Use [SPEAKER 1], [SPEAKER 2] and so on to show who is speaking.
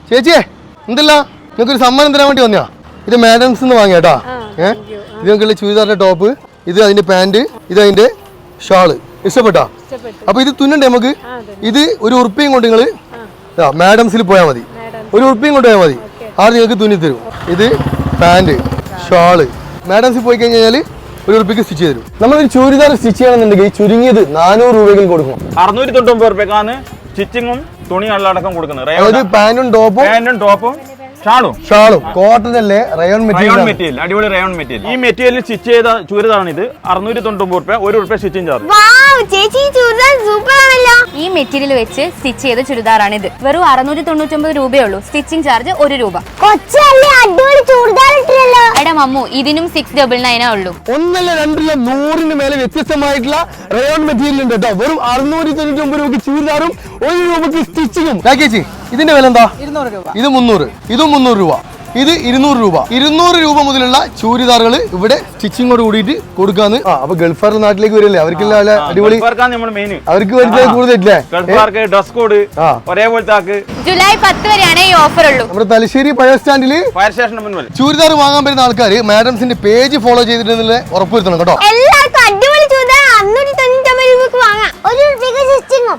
[SPEAKER 1] ചേച്ചിയെ എന്തല്ല നിങ്ങൾക്കൊരു സമ്മാനം തരാൻ വേണ്ടി വന്നയാ. ഇത് മാഡംസ് നിന്ന് വാങ്ങിയാട്ടാ. ഇത് നിങ്ങൾക്കുള്ള ചുരിദാറിന്റെ ടോപ്പ്, ഇത് അതിന്റെ പാന്റ്, ഇത് അതിന്റെ ഷാള്. ഇഷ്ടപ്പെട്ടാ? അപ്പൊ ഇത് തുന്നണ്ടേ നമുക്ക്? ഇത് ഒരു ഉറുപ്പിയും കൊണ്ട് നിങ്ങള് മാഡംസിൽ പോയാൽ മതി. ഒരു ഉറുപ്പിയും കൊണ്ട് പോയാൽ മതി. ആദ്യം നിങ്ങൾക്ക് തുന്നി തരും. ഇത് പാന്റ്, ഷാള്. മാഡംസിൽ പോയി കഴിഞ്ഞാൽ ഒരു ഉറുപ്പിക്ക് സ്റ്റിച്ച് ചെയ്ത് തരും. നമ്മളൊരു ചുരിദാർ സ്റ്റിച്ച് ചെയ്യണമെന്നുണ്ടെങ്കിൽ ചുരുങ്ങിയത് 400 രൂപയെങ്കിലും കൊടുക്കണം.
[SPEAKER 2] 699 രൂപയ്ക്കാണ് സ്റ്റിച്ചിങ്ങും തുണി അടക്കം കൊടുക്കുന്നത്.
[SPEAKER 1] അതായത് പാന്റും ടോപ്പും ഷാളും കോട്ടൺ അല്ലേ, റയോൺ മെറ്റീരിയൽ,
[SPEAKER 2] അടിപൊളി റയോൺ മെറ്റീരിയൽ. ഈ മെറ്റീരിയൽ സ്റ്റിച്ച് ചെയ്ത ചുരിദാറാണ് ഇത്. 699 രൂപ, 1 രൂപ സ്റ്റിച്ചിങ് ചാർജ്.
[SPEAKER 3] ഈ മെറ്റീരിയൽ വെച്ച് സ്റ്റിച്ച് ചെയ്ത ചുരിദാറാണ് ഇത്. വെറും 699 രൂപയുള്ളൂ. സ്റ്റിച്ചിങ് ചാർജ് 1 രൂപ. എടാ മമ്മു, ഇതിനും 699 ഉള്ളൂ.
[SPEAKER 1] ഒന്നല്ല രണ്ടല്ല 100ന് മേലെ വ്യത്യസ്തമായിട്ടുള്ള റയോൺ മെറ്റീരിയൽ ഉണ്ട് കേട്ടോ. വെറും 699 രൂപയ്ക്ക് ചുരിദാറും 1 രൂപയ്ക്ക് സ്റ്റിച്ചിങ്ങും. ചേച്ചി ഇതിന്റെ വില എന്താ?
[SPEAKER 4] 200 രൂപ.
[SPEAKER 1] ഇത് 300, ഇതും 300 രൂപ, ഇത് 200 രൂപ. 200 രൂപ മുതലുള്ള ചുരിദാറുകൾ ഇവിടെ സ്റ്റിച്ചിങ്ങോട് കൂടിയിട്ട് കൊടുക്കാന്ന്. അപ്പൊ ഗൾഫാർ നാട്ടിലേക്ക് വരില്ലേ, അവർക്കെല്ലാം അടിപൊളി, അവർക്ക് കൂടുതലേ
[SPEAKER 2] ഡ്രസ് കോഡ് ഒരേപോലത്തെ.
[SPEAKER 3] ജൂലൈ 10 വരെയാണ് ഈ ഓഫർ ഉള്ളൂ.
[SPEAKER 1] നമ്മുടെ തലശ്ശേരി ഫയർ സ്റ്റാൻഡില്
[SPEAKER 2] ഫയർ സ്റ്റേഷന് മുന്നിൽ
[SPEAKER 1] ചുരിദാർ വാങ്ങാൻ വരുന്ന ആൾക്കാർ മാഡംസിന്റെ പേജ് ഫോളോ ചെയ്തിട്ടുണ്ടെന്നുള്ള ഉറപ്പുവരുത്തണം കേട്ടോ.
[SPEAKER 3] എല്ലാവർക്കും അടിപൊളി ചുരിദാർ 699 രൂപക്ക് വാങ്ങാം. 1 രൂപയ്ക്ക് സ്റ്റിച്ചിങ്ങും.